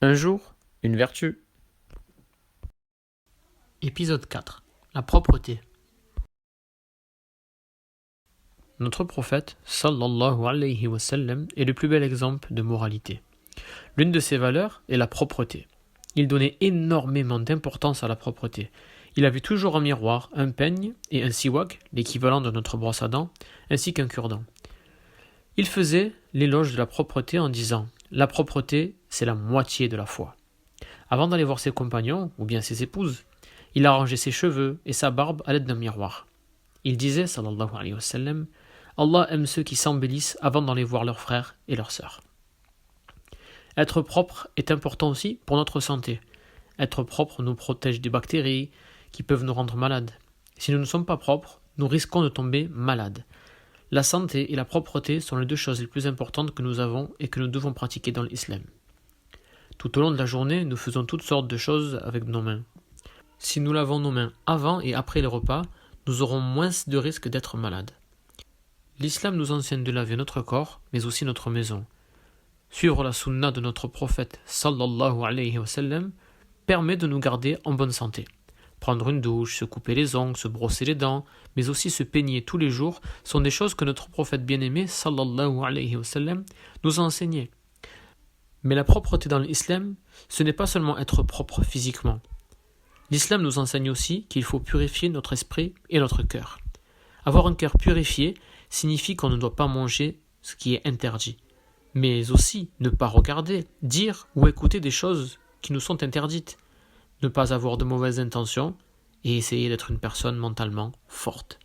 Un jour, une vertu. Épisode 4. La propreté. Notre prophète, sallallahu alayhi wa sallam, est le plus bel exemple de moralité. L'une de ses valeurs est la propreté. Il donnait énormément d'importance à la propreté. Il avait toujours un miroir, un peigne et un siwak, l'équivalent de notre brosse à dents, ainsi qu'un cure-dent. Il faisait l'éloge de la propreté en disant « La propreté, c'est la moitié de la foi ». Avant d'aller voir ses compagnons, ou bien ses épouses, il arrangeait ses cheveux et sa barbe à l'aide d'un miroir. Il disait, sallallahu alayhi wa sallam, « Allah aime ceux qui s'embellissent avant d'aller voir leurs frères et leurs sœurs ». Être propre est important aussi pour notre santé. Être propre nous protège des bactéries qui peuvent nous rendre malades. Si nous ne sommes pas propres, nous risquons de tomber malades. La santé et la propreté sont les deux choses les plus importantes que nous avons et que nous devons pratiquer dans l'islam. Tout au long de la journée, nous faisons toutes sortes de choses avec nos mains. Si nous lavons nos mains avant et après les repas, nous aurons moins de risques d'être malades. L'islam nous enseigne de laver notre corps, mais aussi notre maison. Suivre la sunna de notre prophète sallallahu alayhi wa sallam permet de nous garder en bonne santé. Prendre une douche, se couper les ongles, se brosser les dents, mais aussi se peigner tous les jours sont des choses que notre prophète bien-aimé sallallahu alayhi wa sallam nous a enseignées. Mais la propreté dans l'islam, ce n'est pas seulement être propre physiquement. L'islam nous enseigne aussi qu'il faut purifier notre esprit et notre cœur. Avoir un cœur purifié signifie qu'on ne doit pas manger ce qui est interdit, mais aussi ne pas regarder, dire ou écouter des choses qui nous sont interdites, ne pas avoir de mauvaises intentions et essayer d'être une personne mentalement forte.